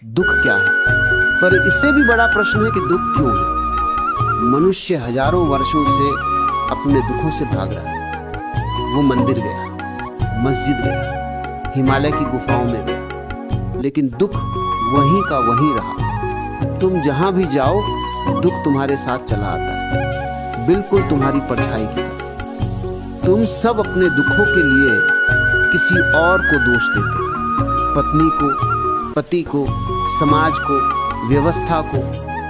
दुख क्या है। पर इससे भी बड़ा प्रश्न है कि दुख क्यों है। मनुष्य हजारों वर्षों से अपने दुखों से भाग रहा है। वो मंदिर गया, मस्जिद गया, हिमालय की गुफाओं में गया, लेकिन दुख वहीं का वहीं रहा। तुम जहां भी जाओ दुख तुम्हारे साथ चला आता है, बिल्कुल तुम्हारी परछाई की तरह। तुम सब अपने दुखों के लिए किसी और को दोष देते हो, पत्नी को, पति को, समाज को, व्यवस्था को,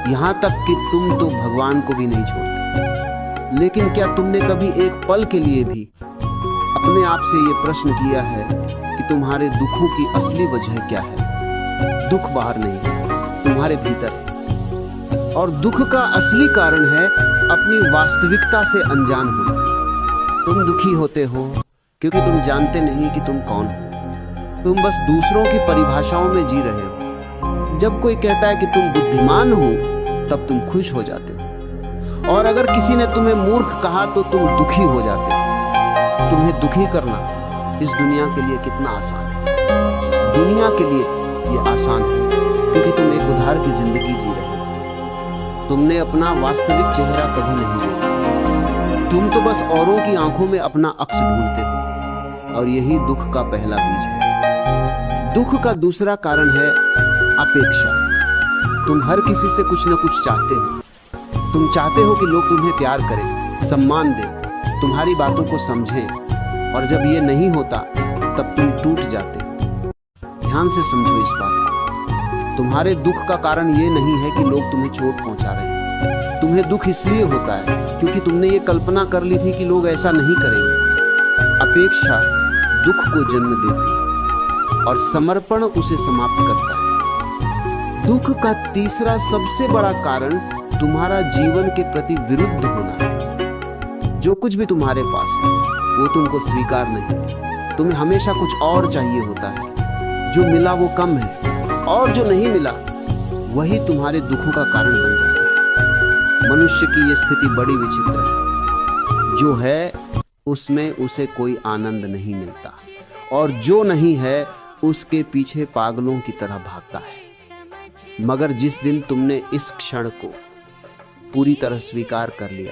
यहां तक कि तुम तो भगवान को भी नहीं छोड़ते। लेकिन क्या तुमने कभी एक पल के लिए भी अपने आप से यह प्रश्न किया है कि तुम्हारे दुखों की असली वजह क्या है? दुख बाहर नहीं, तुम्हारे भीतर है। और दुख का असली कारण है अपनी वास्तविकता से अनजान होना। तुम दुखी होते हो क्योंकि तुम जानते नहीं कि तुम कौन हो। तुम बस दूसरों की परिभाषाओं में जी रहे हो। जब कोई कहता है कि तुम बुद्धिमान हो तब तुम खुश हो जाते हो, और अगर किसी ने तुम्हें मूर्ख कहा तो तुम दुखी हो जाते हो। तुम्हें दुखी करना इस दुनिया के लिए कितना आसान है। दुनिया के लिए ये आसान है क्योंकि तुम एक उधार की जिंदगी जी रहे हो। तुमने अपना वास्तविक चेहरा कभी नहीं देखा। तुम तो बस औरों की आंखों में अपना अक्स ढूंढते हो, और यही दुख का पहला बीज है। दुख का दूसरा कारण है अपेक्षा। तुम हर किसी से कुछ न कुछ चाहते हो। तुम चाहते हो कि लोग तुम्हें प्यार करें, सम्मान दें, तुम्हारी बातों को समझें, और जब ये नहीं होता तब तुम टूट जाते हो। ध्यान से समझो इस बात को। तुम्हारे दुख का कारण ये नहीं है कि लोग तुम्हें चोट पहुंचा रहे हैं। तुम्हें दुख इसलिए होता है क्योंकि तुमने ये कल्पना कर ली थी कि लोग ऐसा नहीं करेंगे। अपेक्षा दुख को जन्म देती है और समर्पण उसे समाप्त करता है। दुख का तीसरा सबसे बड़ा कारण तुम्हारा जीवन के प्रति विरुद्ध होना है। जो कुछ भी तुम्हारे पास है वो तुमको स्वीकार नहीं। तुम्हें हमेशा कुछ और चाहिए होता है। जो मिला वो कम है, और जो नहीं मिला वही तुम्हारे दुखों का कारण बन जाता है। मनुष्य की ये स्थिति बड़ी विचित्र है। जो है उसमें उसे कोई आनंद नहीं मिलता, और जो नहीं है उसके पीछे पागलों की तरह भागता है। मगर जिस दिन तुमने इस क्षण को पूरी तरह स्वीकार कर लिया,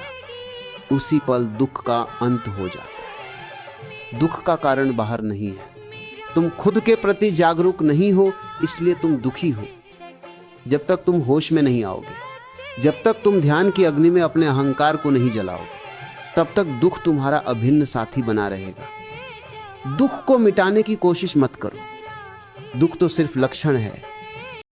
उसी पल दुख का अंत हो जाता है। दुख का कारण बाहर नहीं है। तुम खुद के प्रति जागरूक नहीं हो, इसलिए तुम दुखी हो। जब तक तुम होश में नहीं आओगे, जब तक तुम ध्यान की अग्नि में अपने अहंकार को नहीं जलाओगे, तब तक दुख तुम्हारा अभिन्न साथी बना रहेगा। दुख को मिटाने की कोशिश मत करो। दुख तो सिर्फ लक्षण है,